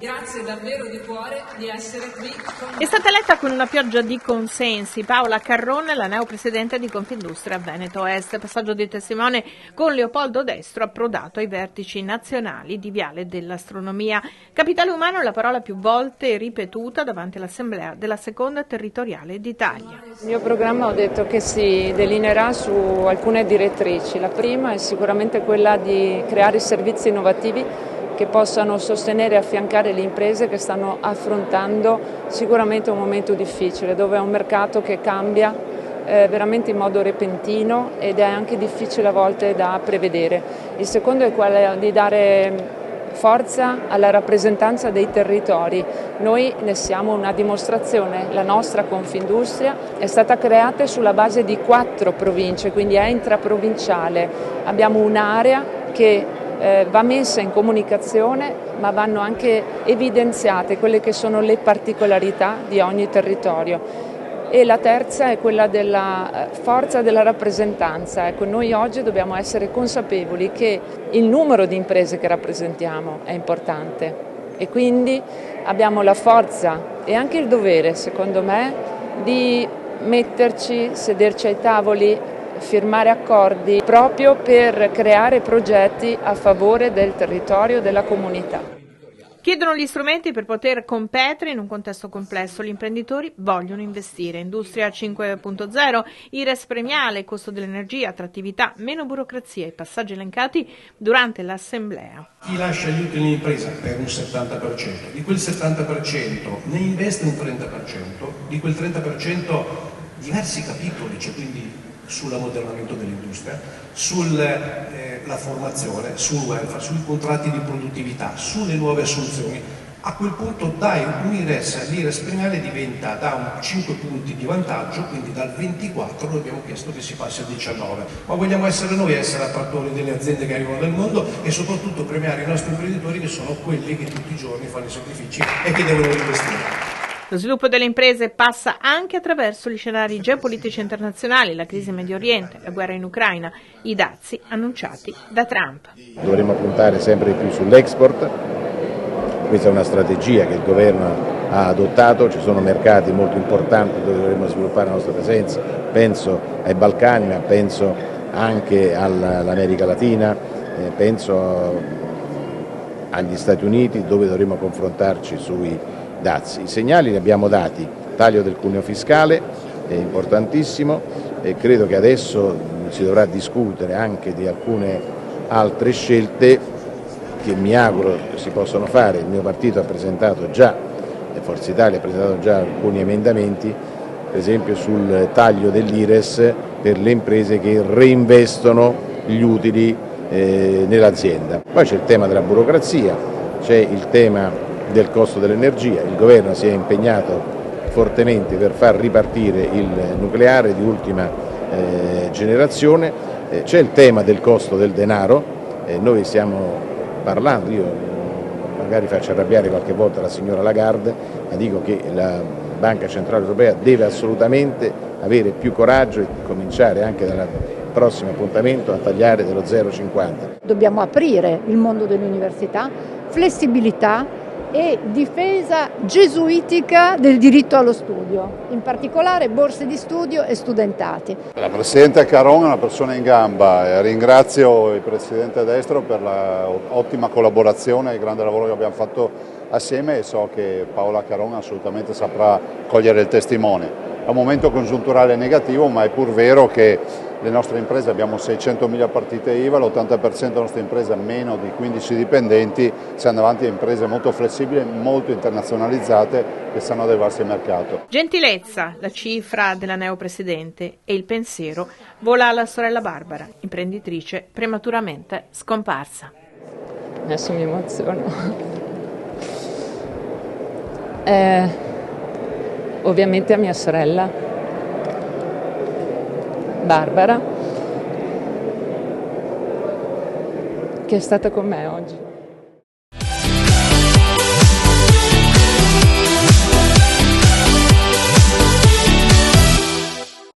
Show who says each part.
Speaker 1: Grazie davvero di cuore di essere qui con
Speaker 2: È stata eletta con una pioggia di consensi Paola Carrone, la neopresidente di Confindustria Veneto Est. Passaggio di testimone con Leopoldo Destro, approdato ai vertici nazionali di Viale dell'Astronomia. Capitale umano è la parola più volte ripetuta davanti all'Assemblea della Seconda Territoriale d'Italia.
Speaker 3: Il mio programma ho detto che si delineerà su alcune direttrici. La prima è sicuramente quella di creare servizi innovativi che possano sostenere e affiancare le imprese che stanno affrontando sicuramente un momento difficile, dove è un mercato che cambia veramente in modo repentino ed è anche difficile a volte da prevedere. Il secondo è quello di dare forza alla rappresentanza dei territori. Noi ne siamo una dimostrazione. La nostra Confindustria è stata creata sulla base di 4 province, quindi è intraprovinciale. Abbiamo un'area che va messa in comunicazione, ma vanno anche evidenziate quelle che sono le particolarità di ogni territorio. E la terza è quella della forza della rappresentanza. Ecco, noi oggi dobbiamo essere consapevoli che il numero di imprese che rappresentiamo è importante e quindi abbiamo la forza e anche il dovere, secondo me, di metterci, sederci ai tavoli, firmare accordi proprio per creare progetti a favore del territorio e della comunità.
Speaker 2: Chiedono gli strumenti per poter competere in un contesto complesso. Gli imprenditori vogliono investire. Industria 5.0, IRES premiale, costo dell'energia, attrattività, meno burocrazia, i passaggi elencati durante l'assemblea.
Speaker 4: Chi lascia gli utili in impresa per un 70%, di quel 70% ne investe un 30%, di quel 30% diversi capitoli, cioè quindi sull'ammodernamento dell'industria, sulla formazione, sul welfare, sui contratti di produttività, sulle nuove assunzioni. A quel punto dai un IRES, l'IRES premiale diventa da un 5 punti di vantaggio, quindi dal 24 noi abbiamo chiesto che si passi al 19, ma vogliamo essere noi a essere attrattori delle aziende che arrivano dal mondo e soprattutto premiare i nostri imprenditori che sono quelli che tutti i giorni fanno i sacrifici e che devono investire.
Speaker 2: Lo sviluppo delle imprese passa anche attraverso gli scenari geopolitici internazionali, la crisi in Medio Oriente, la guerra in Ucraina, i dazi annunciati da Trump.
Speaker 5: Dovremo puntare sempre di più sull'export, questa è una strategia che il governo ha adottato, ci sono mercati molto importanti dove dovremo sviluppare la nostra presenza, penso ai Balcani, ma penso anche all'America Latina, penso agli Stati Uniti dove dovremo confrontarci sui dazi. I segnali li abbiamo dati, taglio del cuneo fiscale è importantissimo e credo che adesso si dovrà discutere anche di alcune altre scelte che mi auguro si possano fare. Il mio partito ha presentato già, Forza Italia ha presentato già alcuni emendamenti, per esempio sul taglio dell'IRES per le imprese che reinvestono gli utili nell'azienda. Poi c'è il tema della burocrazia, c'è il tema del costo dell'energia, il governo si è impegnato fortemente per far ripartire il nucleare di ultima generazione, c'è il tema del costo del denaro, noi stiamo parlando, io magari faccio arrabbiare qualche volta la signora Lagarde, ma dico che la Banca Centrale Europea deve assolutamente avere più coraggio e cominciare anche dal prossimo appuntamento a tagliare dello 0,50.
Speaker 6: Dobbiamo aprire il mondo dell'università, flessibilità e difesa gesuitica del diritto allo studio, in particolare borse di studio e studentati.
Speaker 7: La Presidente Carrone è una persona in gamba, ringrazio il Presidente Destro per l'ottima collaborazione e il grande lavoro che abbiamo fatto assieme e so che Paola Carrone assolutamente saprà cogliere il testimone. È un momento congiunturale negativo, ma è pur vero che le nostre imprese, abbiamo 600.000 partite IVA, l'80% delle nostre imprese ha meno di 15 dipendenti, siamo davanti a imprese molto flessibili, molto internazionalizzate che sanno adeguarsi al mercato.
Speaker 2: Gentilezza, la cifra della neopresidente, e il pensiero vola alla sorella Barbara, imprenditrice prematuramente scomparsa.
Speaker 3: Adesso mi emoziono. Ovviamente a mia sorella Barbara, che è stata con me oggi.